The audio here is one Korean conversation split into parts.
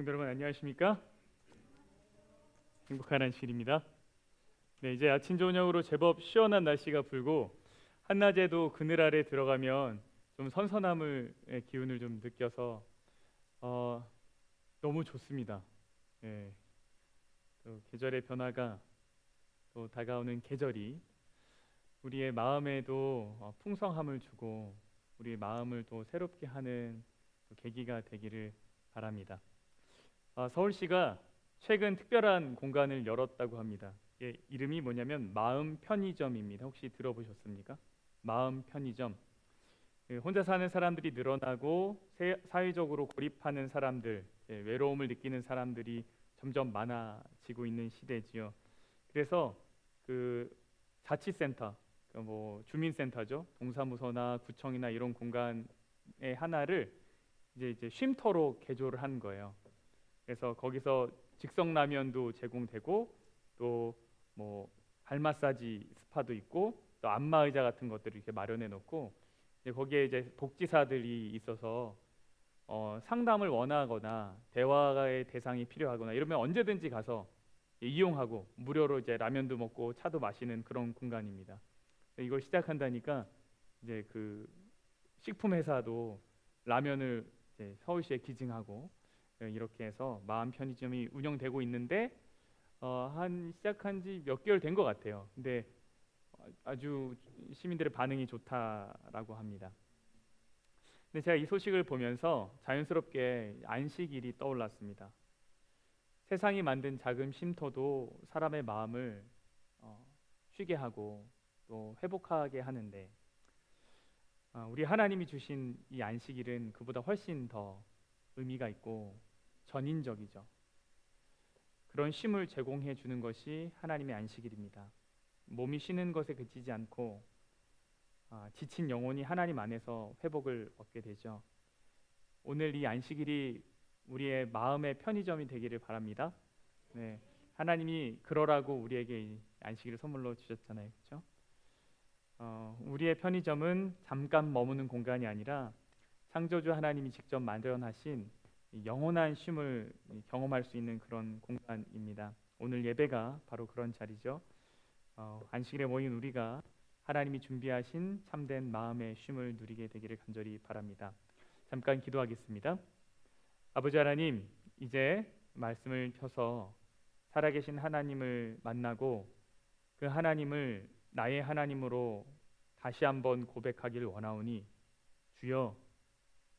성도 여러분 안녕하십니까? 행복한 안식일입니다. 네, 이제 아침 저녁으로 제법 시원한 날씨가 불고 한낮에도 그늘 아래 들어가면 좀 선선함의 기운을 좀 느껴서 너무 좋습니다. 네, 또 계절의 변화가 또 다가오는 계절이 우리의 마음에도 풍성함을 주고 우리의 마음을 또 새롭게 하는 또 계기가 되기를 바랍니다. 서울시가 최근 특별한 공간을 열었다고 합니다. 이름이 뭐냐면 마음 편의점입니다. 혹시 들어보셨습니까? 마음 편의점. 혼자 사는 사람들이 늘어나고 사회적으로 고립하는 사람들, 외로움을 느끼는 사람들이 점점 많아지고 있는 시대지요. 그래서 그 자치센터, 뭐 주민센터죠. 동사무소나 구청이나 이런 공간의 하나를 이제 쉼터로 개조를 한 거예요. 그래서 거기서 즉석라면도 제공되고 또 뭐 발 마사지 스파도 있고 또 안마의자 같은 것들을 이렇게 마련해 놓고 거기에 이제 복지사들이 있어서 상담을 원하거나 대화의 대상이 필요하거나 이러면 언제든지 가서 이용하고 무료로 이제 라면도 먹고 차도 마시는 그런 공간입니다. 이걸 시작한다니까 이제 그 식품 회사도 라면을 이제 서울시에 기증하고 이렇게 해서 마음 편의점이 운영되고 있는데 시작한 지 몇 개월 된 것 같아요. 근데 아주 시민들의 반응이 좋다라고 합니다. 근데 제가 이 소식을 보면서 자연스럽게 안식일이 떠올랐습니다. 세상이 만든 작은 쉼터도 사람의 마음을 쉬게 하고 또 회복하게 하는데 우리 하나님이 주신 이 안식일은 그보다 훨씬 더 의미가 있고 전인적이죠. 그런 쉼을 제공해 주는 것이 하나님의 안식일입니다. 몸이 쉬는 것에 그치지 않고 지친 영혼이 하나님 안에서 회복을 얻게 되죠. 오늘 이 안식일이 우리의 마음의 편의점이 되기를 바랍니다. 네, 하나님이 그러라고 우리에게 이 안식일을 선물로 주셨잖아요, 그렇죠? 우리의 편의점은 잠깐 머무는 공간이 아니라 창조주 하나님이 직접 마련하신 영원한 쉼을 경험할 수 있는 그런 공간입니다. 오늘 예배가 바로 그런 자리죠. 안식일에 모인 우리가 하나님이 준비하신 참된 마음의 쉼을 누리게 되기를 간절히 바랍니다. 잠깐 기도하겠습니다. 아버지 하나님, 이제 말씀을 펴서 살아계신 하나님을 만나고 그 하나님을 나의 하나님으로 다시 한번 고백하기를 원하오니 주여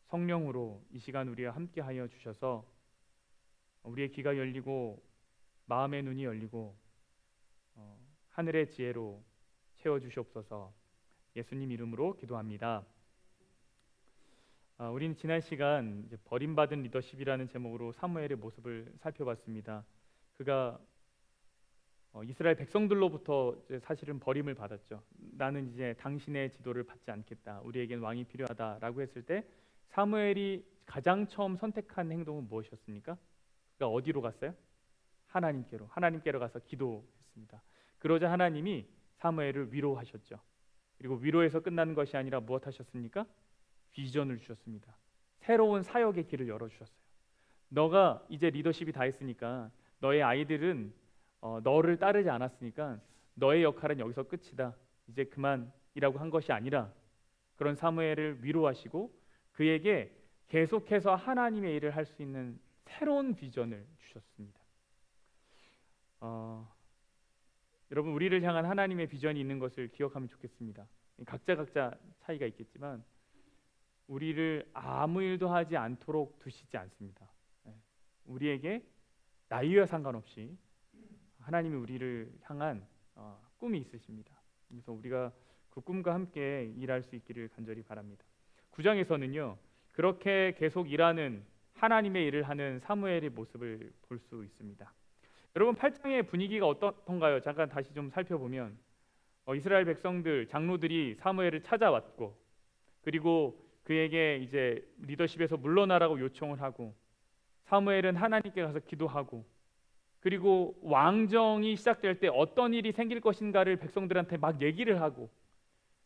성령으로 이 시간 우리와 함께하여 주셔서 우리의 귀가 열리고 마음의 눈이 열리고 하늘의 지혜로 채워주시옵소서. 예수님 이름으로 기도합니다. 우리는 지난 시간 버림받은 리더십이라는 제목으로 사무엘의 모습을 살펴봤습니다. 그가 이스라엘 백성들로부터 사실은 버림을 받았죠. 나는 이제 당신의 지도를 받지 않겠다. 우리에겐 왕이 필요하다라고 했을 때 사무엘이 가장 처음 선택한 행동은 무엇이었습니까? 그가 어디로 갔어요? 하나님께로 가서 기도했습니다. 그러자 하나님이 사무엘을 위로하셨죠. 그리고 위로해서 끝나는 것이 아니라 무엇 하셨습니까? 비전을 주셨습니다. 새로운 사역의 길을 열어주셨어요. 너가 이제 리더십이 다 했으니까 너의 아이들은 너를 따르지 않았으니까 너의 역할은 여기서 끝이다. 이제 그만이라고 한 것이 아니라 그런 사무엘을 위로하시고 그에게 계속해서 하나님의 일을 할 수 있는 새로운 비전을 주셨습니다. 여러분 우리를 향한 하나님의 비전이 있는 것을 기억하면 좋겠습니다. 각자 차이가 있겠지만 우리를 아무 일도 하지 않도록 두시지 않습니다. 우리에게 나이와 상관없이 하나님이 우리를 향한 꿈이 있으십니다. 그래서 우리가 그 꿈과 함께 일할 수 있기를 간절히 바랍니다. 9장에서는요 그렇게 계속 일하는 하나님의 일을 하는 사무엘의 모습을 볼 수 있습니다. 여러분 8장의 분위기가 어떻던가요? 잠깐 다시 좀 살펴보면 이스라엘 백성들 장로들이 사무엘을 찾아왔고 그리고 그에게 이제 리더십에서 물러나라고 요청을 하고 사무엘은 하나님께 가서 기도하고 그리고 왕정이 시작될 때 어떤 일이 생길 것인가를 백성들한테 막 얘기를 하고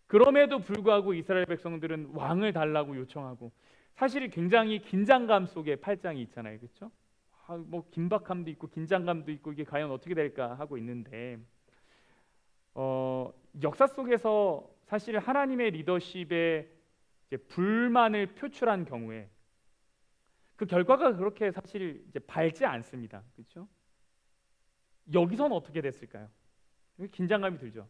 그럼에도 불구하고 이스라엘 백성들은 왕을 달라고 요청하고 사실 굉장히 긴장감 속에 8장이 있잖아요. 그렇죠? 뭐 긴박함도 있고 긴장감도 있고 이게 과연 어떻게 될까 하고 있는데 역사 속에서 사실 하나님의 리더십에 이제 불만을 표출한 경우에 그 결과가 그렇게 사실 이제 밝지 않습니다. 그렇죠? 여기서는 어떻게 됐을까요? 긴장감이 들죠.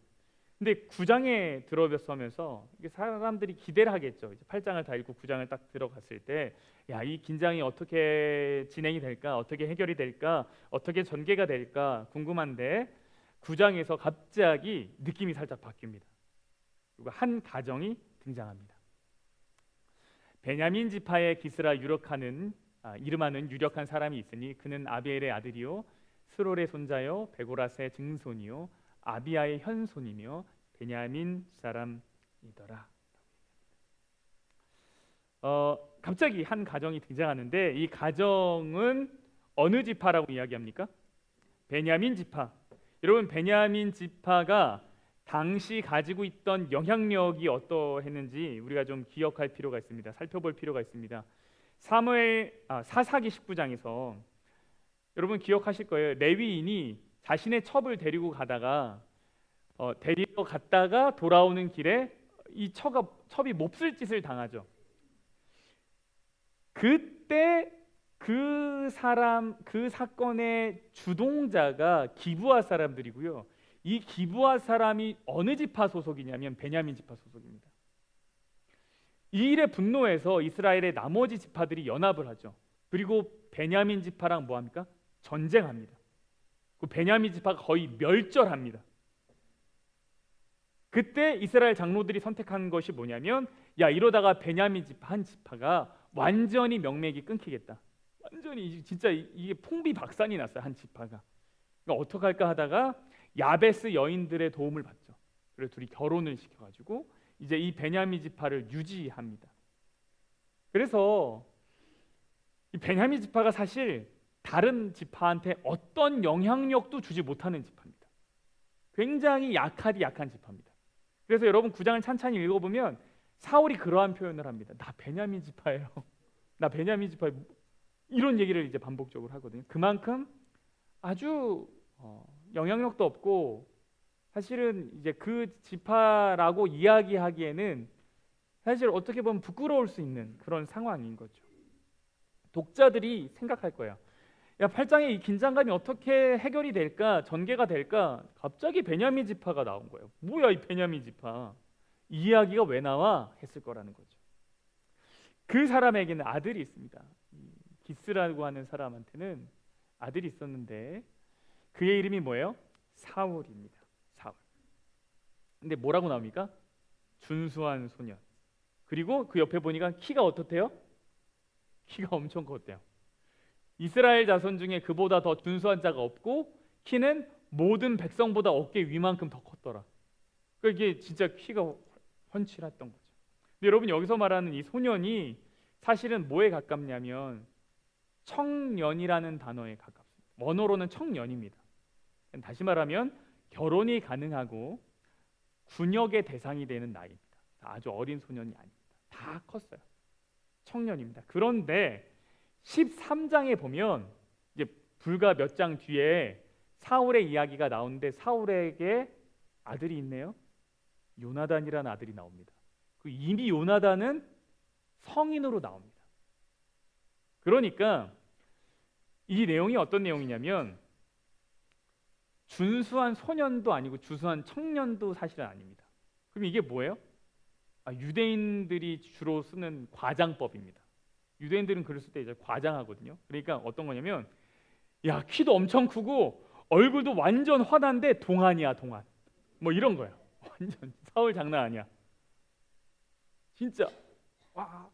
근데 9장에 들어서면서 사람들이 기대를 하겠죠. 이제 8장을 다 읽고 9장을 딱 들어갔을 때, 야, 이 긴장이 어떻게 진행이 될까, 어떻게 해결이 될까, 어떻게 전개가 될까 궁금한데 9장에서 갑자기 느낌이 살짝 바뀝니다. 그리고 한 가정이 등장합니다. 베냐민 지파의 기스라 이름하는 유력한 사람이 있으니 그는 아비엘의 아들이요 스롤의 손자요 베고라스의 증손이요 아비야의 현손이며 베냐민 사람이더라. 갑자기 한 가정이 등장하는데 이 가정은 어느 지파라고 이야기합니까? 베냐민 지파. 여러분, 베냐민 지파가 당시 가지고 있던 영향력이 어떠했는지 우리가 좀 기억할 필요가 있습니다. 살펴볼 필요가 있습니다. 사사기 19장에서 여러분 기억하실 거예요. 레위인이 자신의 첩을 데리고 가다가 데리러 갔다가 돌아오는 길에 이 첩이 몹쓸 짓을 당하죠. 그때 그 사건의 주동자가 기브아 사람들이고요. 이 기브아 사람이 어느 지파 소속이냐면 베냐민 지파 소속입니다. 이 일에 분노해서 이스라엘의 나머지 지파들이 연합을 하죠. 그리고 베냐민 지파랑 뭐 합니까? 전쟁합니다. 그 베냐민 지파가 거의 멸절합니다. 그때 이스라엘 장로들이 선택한 것이 뭐냐면, 야, 이러다가 베냐민 지파 한 지파가 완전히 명맥이 끊기겠다. 완전히 진짜 이게 풍비박산이 났어요. 한 지파가. 그러니까 어떡할까 하다가 야베스 여인들의 도움을 받죠. 그래서 둘이 결혼을 시켜가지고 이제 이 베냐민 지파를 유지합니다. 그래서 이 베냐민 지파가 사실 다른 지파한테 어떤 영향력도 주지 못하는 지파입니다. 굉장히 약한 지파입니다. 그래서 여러분 9장을 찬찬히 읽어보면 사울이 그러한 표현을 합니다. 나 베냐민 지파예요. 나 베냐민 지파예요. 이런 얘기를 이제 반복적으로 하거든요. 그만큼 아주 영향력도 없고 사실은 이제 그 지파라고 이야기하기에는 사실 어떻게 보면 부끄러울 수 있는 그런 상황인 거죠. 독자들이 생각할 거예요. 야, 8장의 이 긴장감이 어떻게 해결이 될까, 전개가 될까? 갑자기 베냐민 지파가 나온 거예요. 뭐야 이 베냐민 지파? 이 이야기가 왜 나와? 했을 거라는 거죠. 그 사람에게는 아들이 있습니다. 기스라고 하는 사람한테는 아들이 있었는데 그의 이름이 뭐예요? 사울입니다. 사울. 근데 뭐라고 나옵니까? 준수한 소년. 그리고 그 옆에 보니까 키가 어떻대요? 키가 엄청 컸대요. 이스라엘 자손 중에 그보다 더 준수한 자가 없고 키는 모든 백성보다 어깨 위만큼 더 컸더라. 그러니까 이게 진짜 키가 훤칠했던 거죠. 근데 여러분 여기서 말하는 이 소년이 사실은 뭐에 가깝냐면 청년이라는 단어에 가깝습니다. 원어로는 청년입니다. 다시 말하면 결혼이 가능하고 군역의 대상이 되는 나이입니다. 아주 어린 소년이 아닙니다. 다 컸어요. 청년입니다. 그런데 13장에 보면 이제 불과 몇 장 뒤에 사울의 이야기가 나오는데 사울에게 아들이 있네요. 요나단이라는 아들이 나옵니다. 이미 요나단은 성인으로 나옵니다. 그러니까 이 내용이 어떤 내용이냐면 준수한 소년도 아니고 준수한 청년도 사실은 아닙니다. 그럼 이게 뭐예요? 유대인들이 주로 쓰는 과장법입니다. 유대인들은 글을 쓸 때 이제 과장하거든요. 그러니까 어떤 거냐면, 야, 키도 엄청 크고 얼굴도 완전 환한데 동안이야, 동안. 뭐 이런 거예요. 완전 사울 장난 아니야. 진짜 와,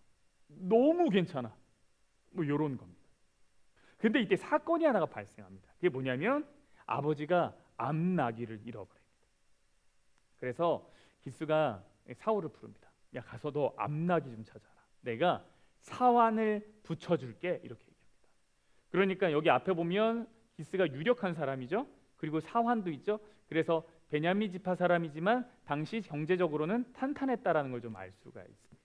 너무 괜찮아. 뭐 이런 겁니다. 근데 이때 사건이 하나가 발생합니다. 그게 뭐냐면 아버지가 암나귀를 잃어버립니다. 그래서 기스가 사울을 부릅니다. 야, 가서 너 암나귀 좀 찾아라. 내가 사환을 붙여줄게. 이렇게 얘기합니다. 그러니까 여기 앞에 보면 기스가 유력한 사람이죠. 그리고 사환도 있죠. 그래서 베냐민 지파 사람이지만 당시 경제적으로는 탄탄했다라는 걸 좀 알 수가 있습니다.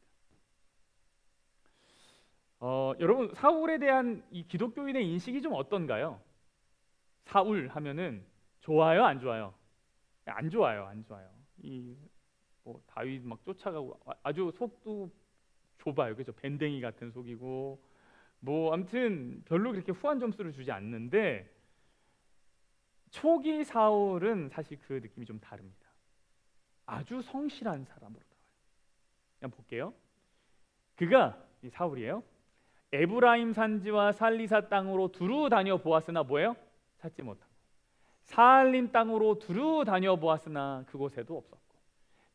여러분 사울에 대한 이 기독교인의 인식이 좀 어떤가요? 사울 하면은 좋아요, 안 좋아요? 안 좋아요, 안 좋아요. 이 뭐 다윗 막 쫓아가고 아주 속도 좁아요, 그죠? 밴댕이 같은 속이고 뭐 아무튼 별로 그렇게 후한 점수를 주지 않는데 초기 사울은 사실 그 느낌이 좀 다릅니다. 아주 성실한 사람으로 나와요. 그냥 볼게요. 그가 이 사울이에요. 에브라임 산지와 살리사 땅으로 두루 다녀 보았으나 뭐예요? 찾지 못하고 사알림 땅으로 두루 다녀 보았으나 그곳에도 없었고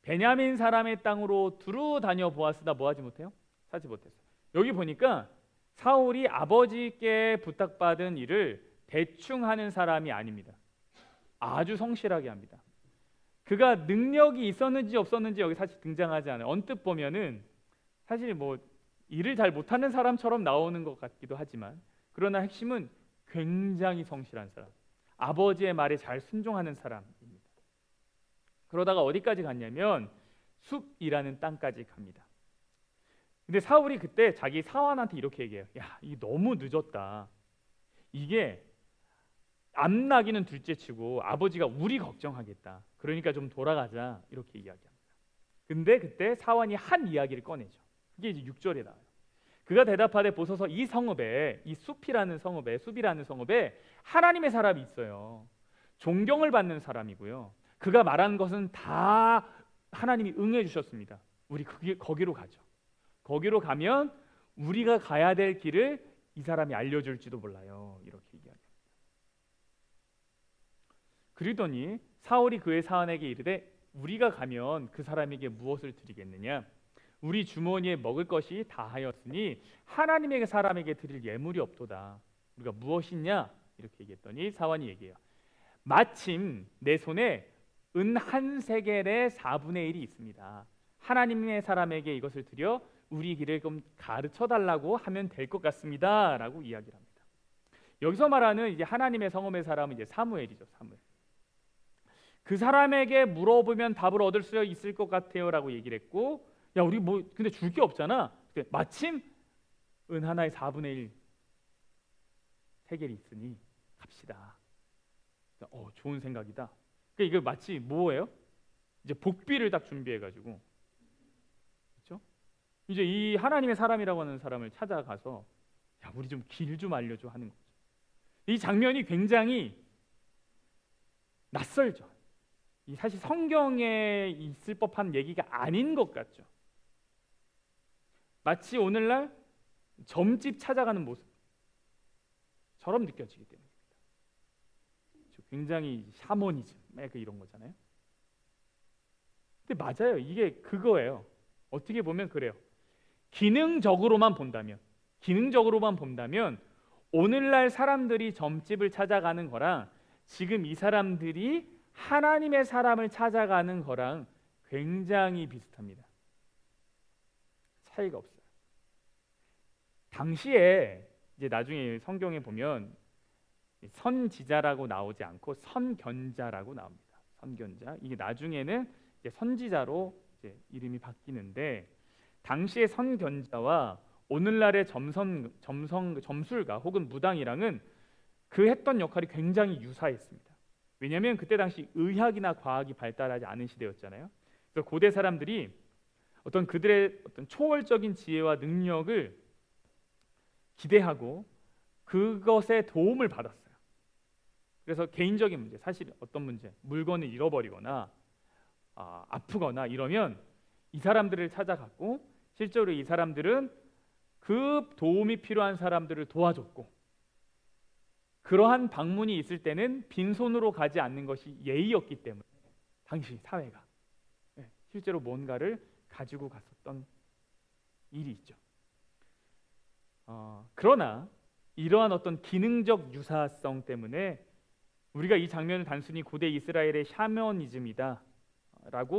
베냐민 사람의 땅으로 두루 다녀 보았으나 뭐 하지 못해요? 찾지 못했어요. 여기 보니까 사울이 아버지께 부탁받은 일을 대충 하는 사람이 아닙니다. 아주 성실하게 합니다. 그가 능력이 있었는지 없었는지 여기 사실 등장하지 않아요. 언뜻 보면은 사실 뭐 일을 잘 못하는 사람처럼 나오는 것 같기도 하지만 그러나 핵심은 굉장히 성실한 사람, 아버지의 말에 잘 순종하는 사람입니다. 그러다가 어디까지 갔냐면 숲이라는 땅까지 갑니다. 근데 사울이 그때 자기 사환한테 이렇게 얘기해요. 야, 이게 너무 늦었다. 이게 암나기는 둘째치고 아버지가 우리 걱정하겠다. 그러니까 좀 돌아가자. 이렇게 이야기합니다. 근데 그때 사환이 한 이야기를 꺼내죠. 그게 이제 6절에 나와요. 그가 대답하되 보소서 이 성읍에 이 숲이라는 성읍에 하나님의 사람이 있어요. 존경을 받는 사람이고요. 그가 말한 것은 다 하나님이 응해 주셨습니다. 우리 거기로 가죠. 거기로 가면 우리가 가야 될 길을 이 사람이 알려줄지도 몰라요. 이렇게 얘기합니다. 그러더니 사울이 그의 사환에게 이르되 우리가 가면 그 사람에게 무엇을 드리겠느냐? 우리 주머니에 먹을 것이 다하였으니 하나님의 사람에게 드릴 예물이 없도다. 우리가 무엇이냐? 이렇게 얘기했더니 사환이 얘기해요. 마침 내 손에 은 한 세겔의 4분의 1이 있습니다. 하나님의 사람에게 이것을 드려 우리 길을 좀 가르쳐 달라고 하면 될 것 같습니다라고 이야기를 합니다. 여기서 말하는 이제 하나님의 성읍의 사람은 이제 사무엘이죠. 사무엘. 그 사람에게 물어보면 답을 얻을 수 있을 것 같아요라고 얘기를 했고, 야 우리 뭐 근데 줄 게 없잖아. 마침 은 하나의 4분의 1 세겔이 있으니 갑시다. 좋은 생각이다. 그러니까 이거 마치 뭐예요? 이제 복비를 딱 준비해가지고, 그렇죠? 이제 이 하나님의 사람이라고 하는 사람을 찾아가서 야 우리 좀 길 좀 알려줘 하는 거죠. 이 장면이 굉장히 낯설죠. 이 사실 성경에 있을 법한 얘기가 아닌 것 같죠. 마치 오늘날 점집 찾아가는 모습처럼 느껴지기 때문입니다. 굉장히 샤머니즘 이런 거잖아요. 근데 맞아요. 이게 그거예요. 어떻게 보면 그래요. 기능적으로만 본다면 오늘날 사람들이 점집을 찾아가는 거랑 지금 이 사람들이 하나님의 사람을 찾아가는 거랑 굉장히 비슷합니다. 차이가 없어요. 당시에 이제 나중에 성경에 보면 선지자라고 나오지 않고 선견자라고 나옵니다. 선견자. 이게 나중에는 이제 선지자로 이제 이름이 바뀌는데, 당시의 선견자와 오늘날의 점술가 혹은 무당이랑은 그 했던 역할이 굉장히 유사했습니다. 왜냐하면 그때 당시 의학이나 과학이 발달하지 않은 시대였잖아요. 그래서 고대 사람들이 그들의 초월적인 지혜와 능력을 기대하고 그것에 도움을 받았어요. 그래서 개인적인 문제, 사실 어떤 문제, 물건을 잃어버리거나 아프거나 이러면 이 사람들을 찾아갔고, 실제로 이 사람들은 그 도움이 필요한 사람들을 도와줬고, 그러한 방문이 있을 때는 빈손으로 가지 않는 것이 예의였기 때문에 당시 사회가 실제로 뭔가를 가지고 갔었던 일이 있죠. 그러나 이러한 어떤 기능적 유사성 때문에 우리가 이 장면을 단순히 고대 이스라엘의 샤머니즘이다라고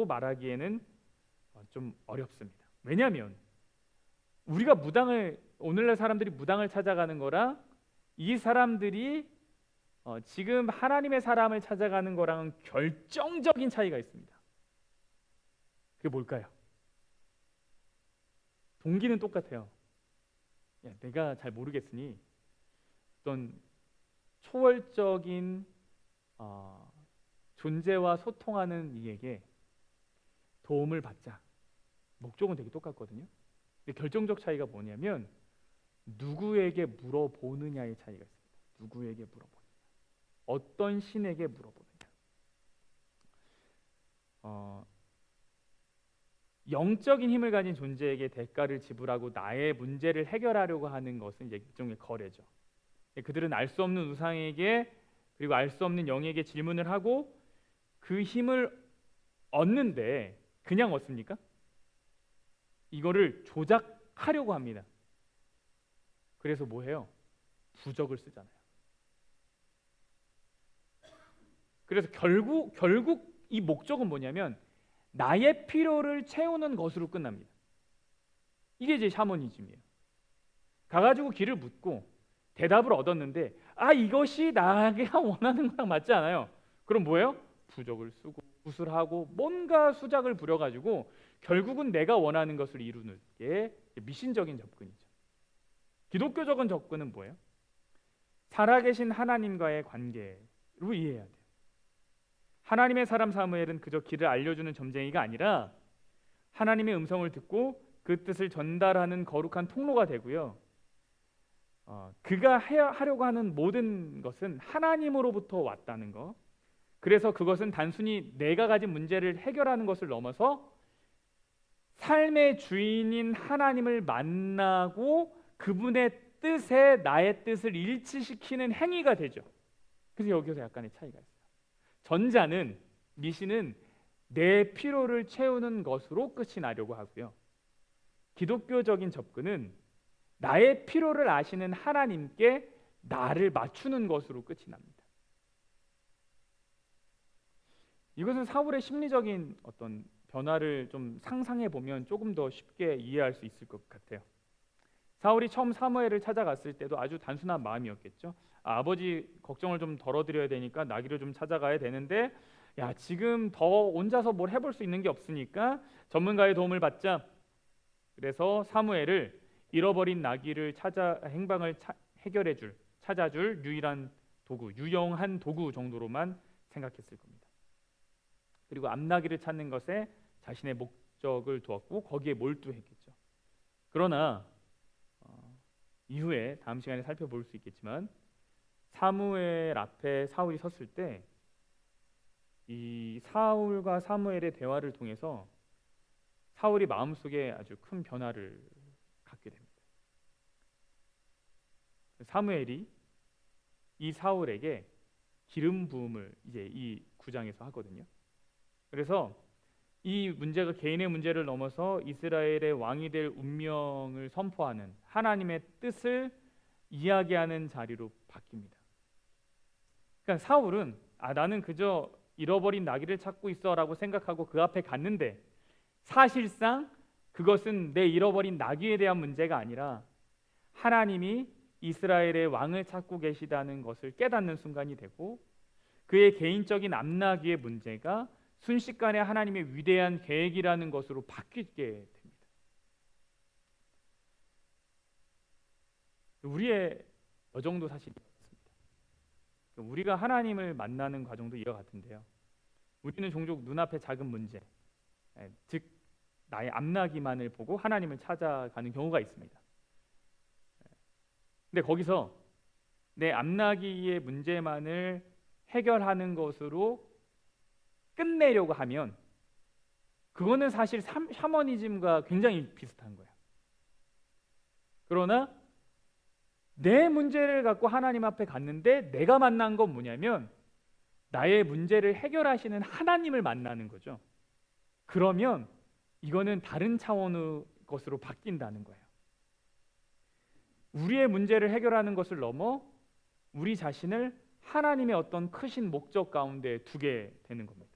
말하기에는 좀 어렵습니다. 왜냐하면 우리가 오늘날 사람들이 무당을 찾아가는 거랑 이 사람들이 지금 하나님의 사람을 찾아가는 거랑은 결정적인 차이가 있습니다. 그게 뭘까요? 동기는 똑같아요. 야, 내가 잘 모르겠으니 어떤 초월적인 존재와 소통하는 이에게 도움을 받자. 목적은 되게 똑같거든요. 근데 결정적 차이가 뭐냐면 누구에게 물어보느냐의 차이가 있습니다. 누구에게 물어보느냐, 어떤 신에게 물어보느냐. 영적인 힘을 가진 존재에게 대가를 지불하고 나의 문제를 해결하려고 하는 것은 이제 일종의 거래죠. 그들은 알 수 없는 우상에게 그리고 알 수 없는 영에게 질문을 하고 그 힘을 얻는데 그냥 얻습니까? 이거를 조작하려고 합니다. 그래서 뭐 해요? 부적을 쓰잖아요. 그래서 결국 이 목적은 뭐냐면 나의 필요를 채우는 것으로 끝납니다. 이게 이제 샤머니즘이에요. 가가지고 길을 묻고 대답을 얻었는데 이것이 나가 원하는 거랑 맞지 않아요. 그럼 뭐예요? 부적을 쓰고 구슬하고 뭔가 수작을 부려가지고 결국은 내가 원하는 것을 이루는 게 미신적인 접근이죠. 기독교적인 접근은 뭐예요? 살아계신 하나님과의 관계로 이해해야 돼요. 하나님의 사람 사무엘은 그저 길을 알려주는 점쟁이가 아니라 하나님의 음성을 듣고 그 뜻을 전달하는 거룩한 통로가 되고요. 그가 하려고 하는 모든 것은 하나님으로부터 왔다는 것. 그래서 그것은 단순히 내가 가진 문제를 해결하는 것을 넘어서 삶의 주인인 하나님을 만나고 그분의 뜻에 나의 뜻을 일치시키는 행위가 되죠. 그래서 여기서 약간의 차이가 있어요. 전자는, 미신은 내 필요를 채우는 것으로 끝이 나려고 하고요. 기독교적인 접근은 나의 필요를 아시는 하나님께 나를 맞추는 것으로 끝이 납니다. 이것은 사울의 심리적인 어떤 변화를 좀 상상해 보면 조금 더 쉽게 이해할 수 있을 것 같아요. 사울이 처음 사무엘을 찾아갔을 때도 아주 단순한 마음이었겠죠. 아버지 걱정을 좀 덜어드려야 되니까 나귀를 좀 찾아가야 되는데 지금 더 혼자서 뭘 해볼 수 있는 게 없으니까 전문가의 도움을 받자. 그래서 사무엘을 잃어버린 나귀를 찾아 행방을 찾아줄 유일한 도구, 유용한 도구 정도로만 생각했을 겁니다. 그리고 암나귀를 찾는 것에 자신의 목적을 두었고 거기에 몰두했겠죠. 그러나 이후에 다음 시간에 살펴볼 수 있겠지만 사무엘 앞에 사울이 섰을 때 이 사울과 사무엘의 대화를 통해서 사울이 마음속에 아주 큰 변화를 갖게 됩니다. 사무엘이 이 사울에게 기름 부음을 이제 이 9장에서 하거든요. 그래서 이 문제가 개인의 문제를 넘어서 이스라엘의 왕이 될 운명을 선포하는 하나님의 뜻을 이야기하는 자리로 바뀝니다. 그러니까 사울은 나는 그저 잃어버린 나귀를 찾고 있어라고 생각하고 그 앞에 갔는데 사실상 그것은 내 잃어버린 나귀에 대한 문제가 아니라 하나님이 이스라엘의 왕을 찾고 계시다는 것을 깨닫는 순간이 되고 그의 개인적인 암나귀의 문제가 순식간에 하나님의 위대한 계획이라는 것으로 바뀌게 됩니다. 우리의 여정도 사실 우리가 하나님을 만나는 과정도 이와 같은데요. 우리는 종종 눈앞에 작은 문제, 즉 나의 암나기만을 보고 하나님을 찾아가는 경우가 있습니다. 근데 거기서 내 암나기의 문제만을 해결하는 것으로 끝내려고 하면 그거는 사실 샤머니즘과 굉장히 비슷한 거예요. 그러나 내 문제를 갖고 하나님 앞에 갔는데 내가 만난 건 뭐냐면 나의 문제를 해결하시는 하나님을 만나는 거죠. 그러면 이거는 다른 차원의 것으로 바뀐다는 거예요. 우리의 문제를 해결하는 것을 넘어 우리 자신을 하나님의 어떤 크신 목적 가운데 두게 되는 겁니다.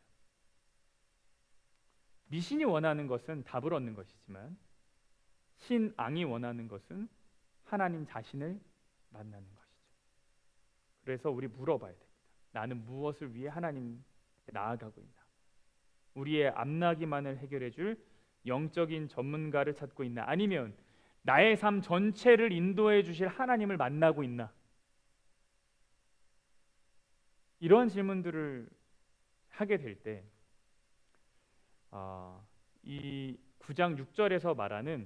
미신이 원하는 것은 답을 얻는 것이지만 신앙이 원하는 것은 하나님 자신을 만나는 것이죠. 그래서 우리 물어봐야 됩니다. 나는 무엇을 위해 하나님께 나아가고 있나? 우리의 암나기만을 해결해 줄 영적인 전문가를 찾고 있나? 아니면 나의 삶 전체를 인도해 주실 하나님을 만나고 있나? 이런 질문들을 하게 될 때, 이 9장 6절에서 말하는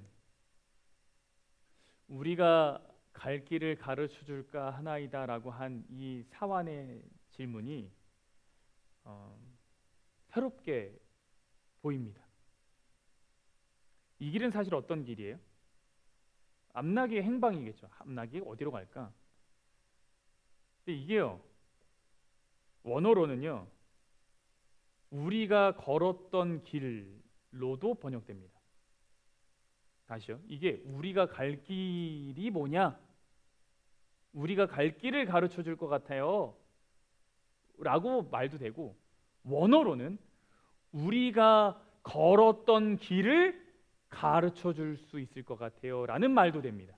우리가 갈 길을 가르쳐 줄까 하나이다라고 한 이 사환의 질문이 새롭게 보입니다. 이 길은 사실 어떤 길이에요? 암나기의 행방이겠죠. 암나기 어디로 갈까? 근데 이게요, 원어로는요, 우리가 걸었던 길로도 번역됩니다. 다시요. 이게 우리가 갈 길이 뭐냐? 우리가 갈 길을 가르쳐 줄 것 같아요 라고 말도 되고, 원어로는 우리가 걸었던 길을 가르쳐 줄 수 있을 것 같아요 라는 말도 됩니다.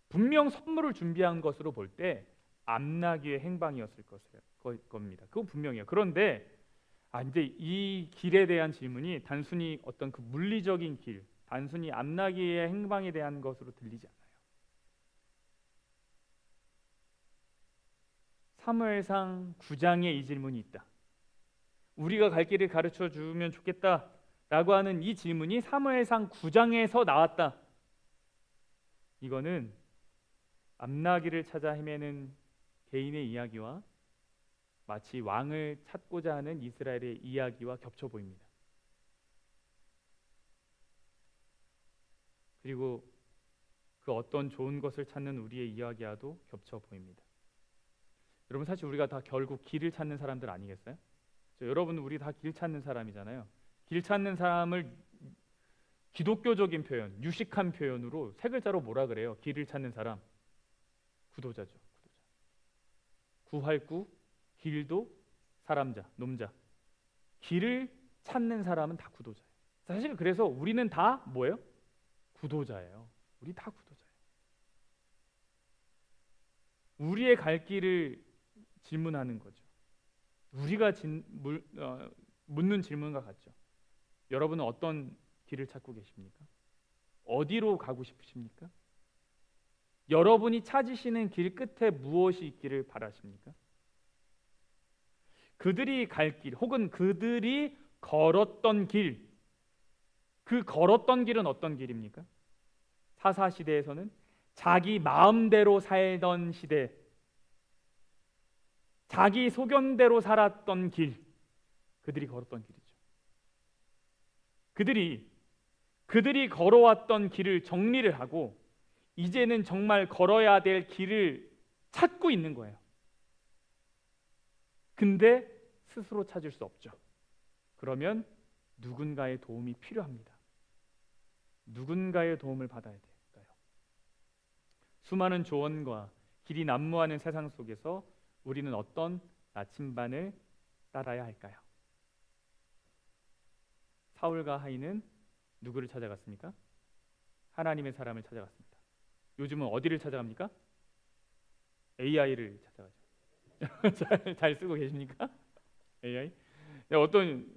분명 선물을 준비한 것으로 볼 때 암나귀의 행방이었을 겁니다. 그거 분명해요. 그런데 이제 이 길에 대한 질문이 단순히 어떤 그 물리적인 길, 단순히 암나귀의 행방에 대한 것으로 들리지 않아요. 사무엘상 9장에 이 질문이 있다. 우리가 갈 길을 가르쳐 주면 좋겠다라고 하는 이 질문이 사무엘상 9장에서 나왔다. 이거는 암나귀를 찾아 헤매는 개인의 이야기와 마치 왕을 찾고자 하는 이스라엘의 이야기와 겹쳐 보입니다. 그리고 그 어떤 좋은 것을 찾는 우리의 이야기와도 겹쳐 보입니다. 여러분, 사실 우리가 다 결국 길을 찾는 사람들 아니겠어요? 여러분, 우리 다 길 찾는 사람이잖아요. 길 찾는 사람을 기독교적인 표현, 유식한 표현으로 세 글자로 뭐라 그래요? 길을 찾는 사람, 구도자죠. 구도자. 구할구, 길도, 사람자, 놈자. 길을 찾는 사람은 다 구도자예요. 사실 그래서 우리는 다 뭐예요? 구도자예요. 우리 다 구도자예요. 우리의 갈 길을 질문하는 거죠. 우리가 묻는 질문과 같죠. 여러분은 어떤 길을 찾고 계십니까? 어디로 가고 싶으십니까? 여러분이 찾으시는 길 끝에 무엇이 있기를 바라십니까? 그들이 갈 길, 혹은 그들이 걸었던 길, 그 걸었던 길은 어떤 길입니까? 사사시대에서는 자기 마음대로 살던 시대, 자기 소견대로 살았던 길, 그들이 걸었던 길이죠. 그들이 걸어왔던 길을 정리를 하고 이제는 정말 걸어야 될 길을 찾고 있는 거예요. 근데 스스로 찾을 수 없죠. 그러면 누군가의 도움이 필요합니다. 누군가의 도움을 받아야 될까요? 수많은 조언과 길이 난무하는 세상 속에서 우리는 어떤 나침반을 따라야 할까요? 사울과 하인은 누구를 찾아갔습니까? 하나님의 사람을 찾아갔습니다. 요즘은 어디를 찾아갑니까? AI를 찾아가죠. 잘 쓰고 계십니까? AI? 어떤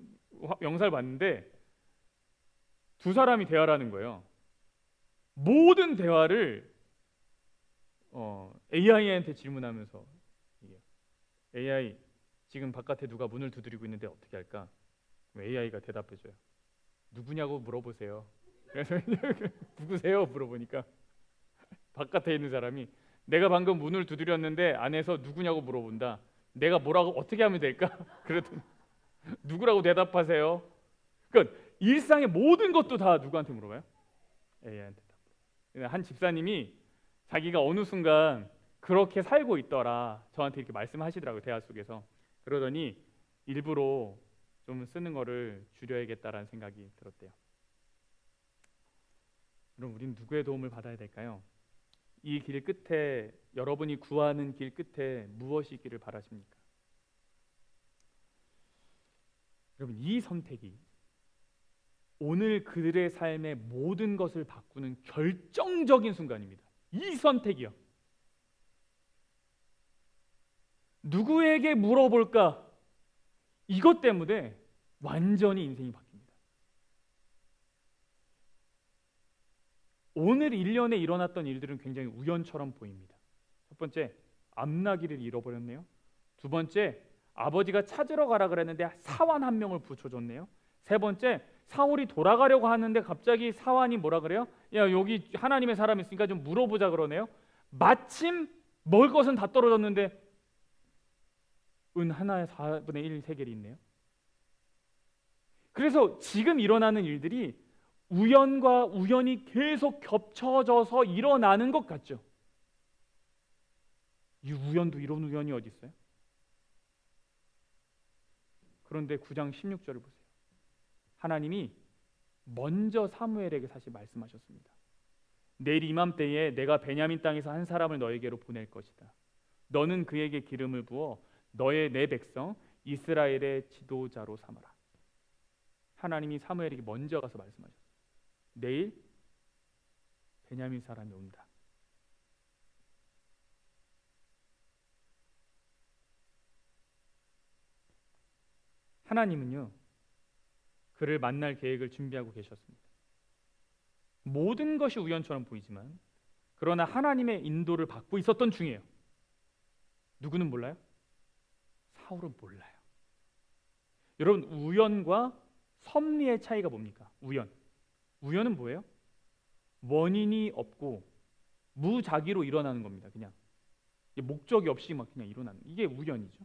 영상을 봤는데 두 사람이 대화를 하는 거예요. 모든 대화를 AI한테 질문하면서, AI, 지금 바깥에 누가 문을 두드리고 있는데 어떻게 할까? AI가 대답해줘요. 누구냐고 물어보세요. 그래서 누구세요? 물어보니까 바깥에 있는 사람이 내가 방금 문을 두드렸는데 안에서 누구냐고 물어본다. 내가 뭐라고 어떻게 하면 될까? 그랬더니 누구라고 대답하세요. 그러니까 일상의 모든 것도 다 누구한테 물어봐요? AI한테. 한 집사님이 자기가 어느 순간 그렇게 살고 있더라 저한테 이렇게 말씀하시더라고요. 대화 속에서. 그러더니 일부러 좀 쓰는 거를 줄여야겠다라는 생각이 들었대요. 그럼 우리는 누구의 도움을 받아야 될까요? 이 길 끝에, 여러분이 구하는 길 끝에 무엇이 있기를 바라십니까? 여러분, 이 선택이 오늘 그들의 삶의 모든 것을 바꾸는 결정적인 순간입니다. 이 선택이요. 누구에게 물어볼까? 이것 때문에 완전히 인생이 바뀝니다. 오늘 일련에 일어났던 일들은 굉장히 우연처럼 보입니다. 첫 번째, 암나귀를 잃어버렸네요. 두 번째, 아버지가 찾으러 가라 그랬는데 사환 한 명을 붙여줬네요. 세 번째, 사울이 돌아가려고 하는데 갑자기 사환이 뭐라 그래요? 야, 여기 하나님의 사람이 있으니까 좀 물어보자 그러네요. 마침 먹을 것은 다 떨어졌는데 은 하나의 4분의 1 세겔이 있네요. 그래서 지금 일어나는 일들이 우연과 우연이 계속 겹쳐져서 일어나는 것 같죠. 이 우연도 이런 우연이 어디 있어요? 그런데 9장 16절을 보세요. 하나님이 먼저 사무엘에게 사실 말씀하셨습니다. 내일 이맘때에 내가 베냐민 땅에서 한 사람을 너에게로 보낼 것이다. 너는 그에게 기름을 부어 너의 내 백성 이스라엘의 지도자로 삼아라. 하나님이 사무엘에게 먼저 가서 말씀하셨어요. 내일 베냐민 사람이 온다. 하나님은요, 그를 만날 계획을 준비하고 계셨습니다. 모든 것이 우연처럼 보이지만 그러나 하나님의 인도를 받고 있었던 중이에요. 누구는 몰라요? 사울은 몰라요. 여러분, 우연과 섭리의 차이가 뭡니까? 우연은 뭐예요? 원인이 없고 무작위로 일어나는 겁니다. 그냥 목적이 없이 막 그냥 일어나는, 이게 우연이죠.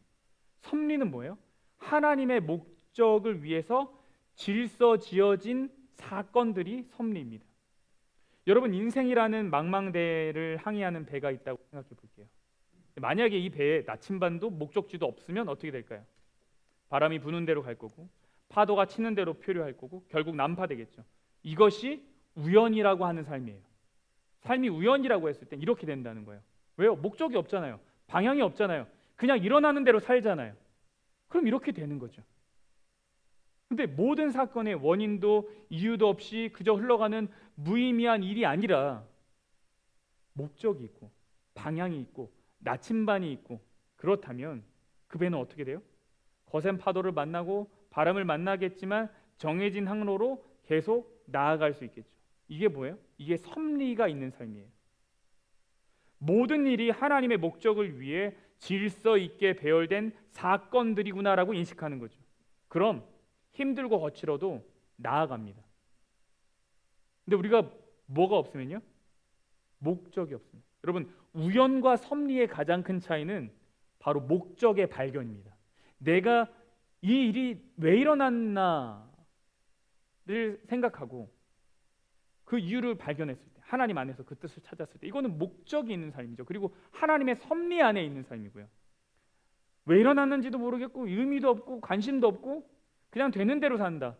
섭리는 뭐예요? 하나님의 목적을 위해서 질서 지어진 사건들이 섭리입니다. 여러분, 인생이라는 망망대해를 항해하는 배가 있다고 생각해 볼게요. 만약에 이 배에 나침반도 목적지도 없으면 어떻게 될까요? 바람이 부는 대로 갈 거고 파도가 치는 대로 표류할 거고 결국 난파되겠죠. 이것이 우연이라고 하는 삶이에요. 삶이 우연이라고 했을 땐 이렇게 된다는 거예요. 왜요? 목적이 없잖아요. 방향이 없잖아요. 그냥 일어나는 대로 살잖아요. 그럼 이렇게 되는 거죠. 근데 모든 사건의 원인도 이유도 없이 그저 흘러가는 무의미한 일이 아니라 목적이 있고 방향이 있고 나침반이 있고, 그렇다면 그 배는 어떻게 돼요? 거센 파도를 만나고 바람을 만나겠지만 정해진 항로로 계속 나아갈 수 있겠죠. 이게 뭐예요? 이게 섭리가 있는 삶이에요. 모든 일이 하나님의 목적을 위해 질서 있게 배열된 사건들이구나라고 인식하는 거죠. 그럼 힘들고 거칠어도 나아갑니다. 근데 우리가 뭐가 없으면요? 목적이 없습니다. 여러분, 우연과 섭리의 가장 큰 차이는 바로 목적의 발견입니다. 내가 이 일이 왜 일어났나를 생각하고 그 이유를 발견했을 때, 하나님 안에서 그 뜻을 찾았을 때, 이거는 목적이 있는 삶이죠. 그리고 하나님의 섭리 안에 있는 삶이고요. 왜 일어났는지도 모르겠고 의미도 없고 관심도 없고 그냥 되는 대로 산다.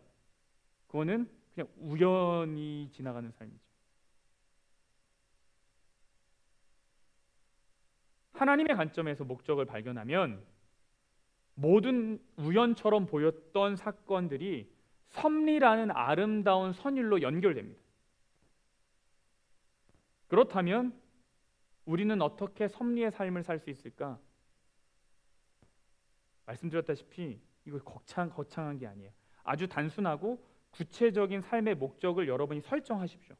그거는 그냥 우연히 지나가는 삶이죠. 하나님의 관점에서 목적을 발견하면 모든 우연처럼 보였던 사건들이 섭리라는 아름다운 선율로 연결됩니다. 그렇다면 우리는 어떻게 섭리의 삶을 살 수 있을까? 말씀드렸다시피 이거 거창한 게 아니에요. 아주 단순하고 구체적인 삶의 목적을 여러분이 설정하십시오.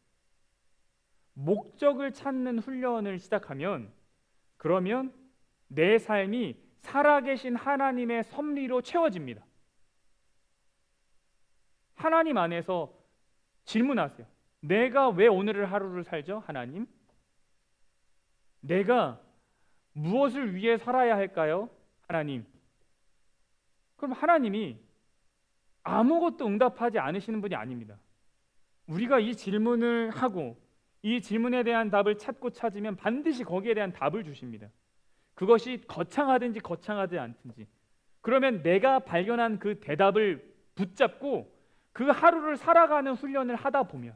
목적을 찾는 훈련을 시작하면, 그러면 내 삶이 살아계신 하나님의 섭리로 채워집니다. 하나님 안에서 질문하세요. 내가 왜 오늘을 하루를 살죠? 하나님, 내가 무엇을 위해 살아야 할까요? 하나님. 그럼 하나님이 아무것도 응답하지 않으시는 분이 아닙니다. 우리가 이 질문을 하고 이 질문에 대한 답을 찾으면 반드시 거기에 대한 답을 주십니다. 그것이 거창하든지 거창하지 않든지. 그러면 내가 발견한 그 대답을 붙잡고 그 하루를 살아가는 훈련을 하다 보면,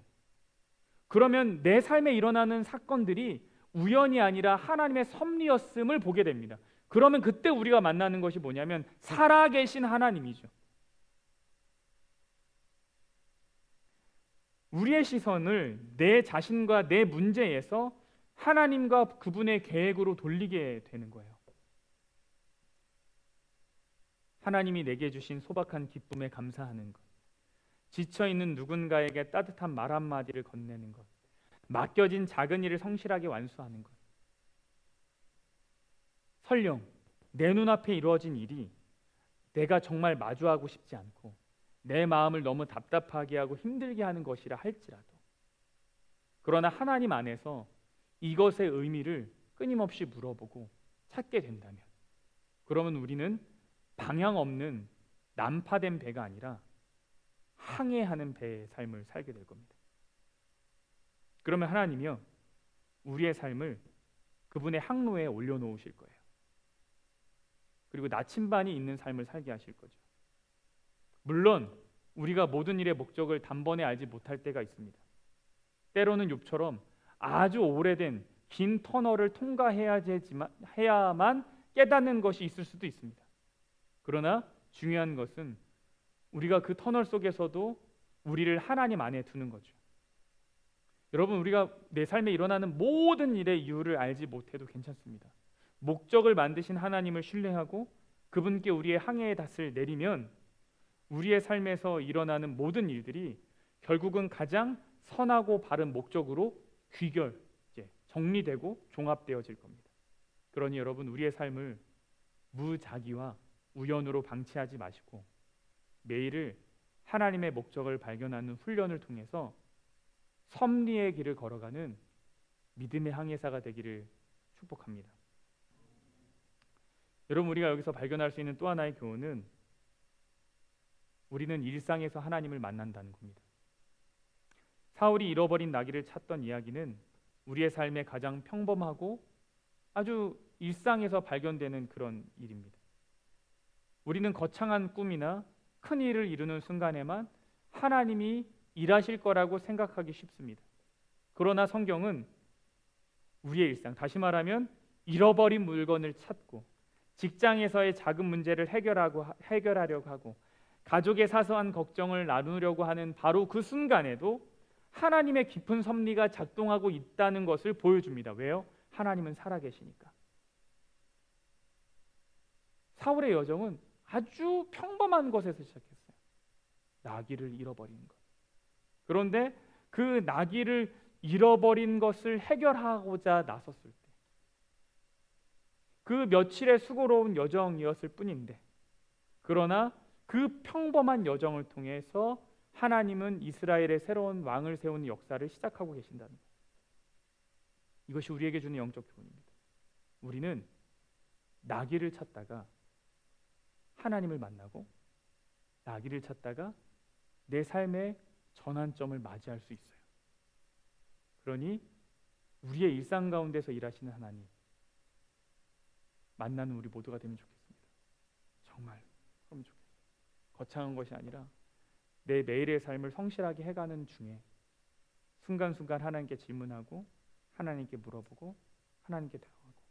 그러면 내 삶에 일어나는 사건들이 우연이 아니라 하나님의 섭리였음을 보게 됩니다. 그러면 그때 우리가 만나는 것이 뭐냐면 살아계신 하나님이죠. 우리의 시선을 내 자신과 내 문제에서 하나님과 그분의 계획으로 돌리게 되는 거예요. 하나님이 내게 주신 소박한 기쁨에 감사하는 것, 지쳐있는 누군가에게 따뜻한 말 한마디를 건네는 것, 맡겨진 작은 일을 성실하게 완수하는 것. 설령 내 눈앞에 이루어진 일이 내가 정말 마주하고 싶지 않고 내 마음을 너무 답답하게 하고 힘들게 하는 것이라 할지라도, 그러나 하나님 안에서 이것의 의미를 끊임없이 물어보고 찾게 된다면, 그러면 우리는 방향 없는 난파된 배가 아니라 항해하는 배의 삶을 살게 될 겁니다. 그러면 하나님이요, 우리의 삶을 그분의 항로에 올려놓으실 거예요. 그리고 나침반이 있는 삶을 살게 하실 거죠. 물론 우리가 모든 일의 목적을 단번에 알지 못할 때가 있습니다. 때로는 욥처럼 아주 오래된 긴 터널을 통과해야만 깨닫는 것이 있을 수도 있습니다. 그러나 중요한 것은 우리가 그 터널 속에서도 우리를 하나님 안에 두는 거죠. 여러분, 우리가 내 삶에 일어나는 모든 일의 이유를 알지 못해도 괜찮습니다. 목적을 만드신 하나님을 신뢰하고 그분께 우리의 항해의 닷을 내리면 우리의 삶에서 일어나는 모든 일들이 결국은 가장 선하고 바른 목적으로 정리되고 종합되어질 겁니다. 그러니 여러분, 우리의 삶을 무작위와 우연으로 방치하지 마시고 매일을 하나님의 목적을 발견하는 훈련을 통해서 섭리의 길을 걸어가는 믿음의 항해사가 되기를 축복합니다. 여러분, 우리가 여기서 발견할 수 있는 또 하나의 교훈은 우리는 일상에서 하나님을 만난다는 겁니다. 사울이 잃어버린 나귀를 찾던 이야기는 우리의 삶의 가장 평범하고 아주 일상에서 발견되는 그런 일입니다. 우리는 거창한 꿈이나 큰 일을 이루는 순간에만 하나님이 일하실 거라고 생각하기 쉽습니다. 그러나 성경은 우리의 일상, 다시 말하면 잃어버린 물건을 찾고 직장에서의 작은 문제를 해결하려고 하고 가족의 사소한 걱정을 나누려고 하는 바로 그 순간에도 하나님의 깊은 섭리가 작동하고 있다는 것을 보여줍니다. 왜요? 하나님은 살아계시니까. 사울의 여정은 아주 평범한 것에서 시작했어요. 나귀를 잃어버린 것. 그런데 그 나귀를 잃어버린 것을 해결하고자 나섰을 때, 그 며칠의 수고로운 여정이었을 뿐인데, 그러나 그 평범한 여정을 통해서 하나님은 이스라엘의 새로운 왕을 세우는 역사를 시작하고 계신다는 거예요. 이것이 우리에게 주는 영적 교훈입니다. 우리는 나귀를 찾다가 하나님을 만나고 나귀를 찾다가 내 삶의 전환점을 맞이할 수 있어요. 그러니 우리의 일상 가운데서 일하시는 하나님 만나는 우리 모두가 되면 좋겠습니다. 정말 그러면 좋겠어요. 거창한 것이 아니라 내 매일의 삶을 성실하게 해가는 중에 순간순간 하나님께 질문하고 하나님께 물어보고 하나님께 대화하고,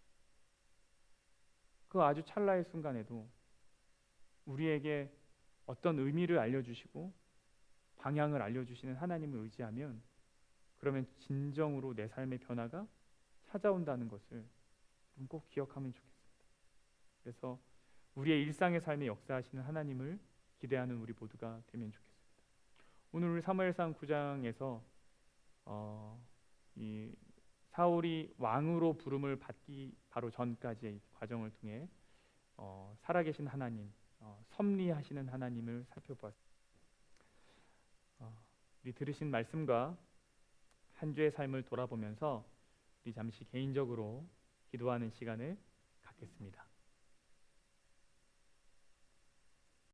그 아주 찰나의 순간에도 우리에게 어떤 의미를 알려주시고 방향을 알려주시는 하나님을 의지하면, 그러면 진정으로 내 삶의 변화가 찾아온다는 것을 꼭 기억하면 좋겠습니다. 그래서 우리의 일상의 삶에 역사하시는 하나님을 기대하는 우리 모두가 되면 좋겠습니다. 오늘 우리 사무엘상 9장에서 이 사울이 왕으로 부름을 받기 바로 전까지의 과정을 통해 살아계신 하나님, 섭리하시는 하나님을 살펴보았습니다. 우리 들으신 말씀과 한 주의 삶을 돌아보면서 우리 잠시 개인적으로 기도하는 시간을 갖겠습니다.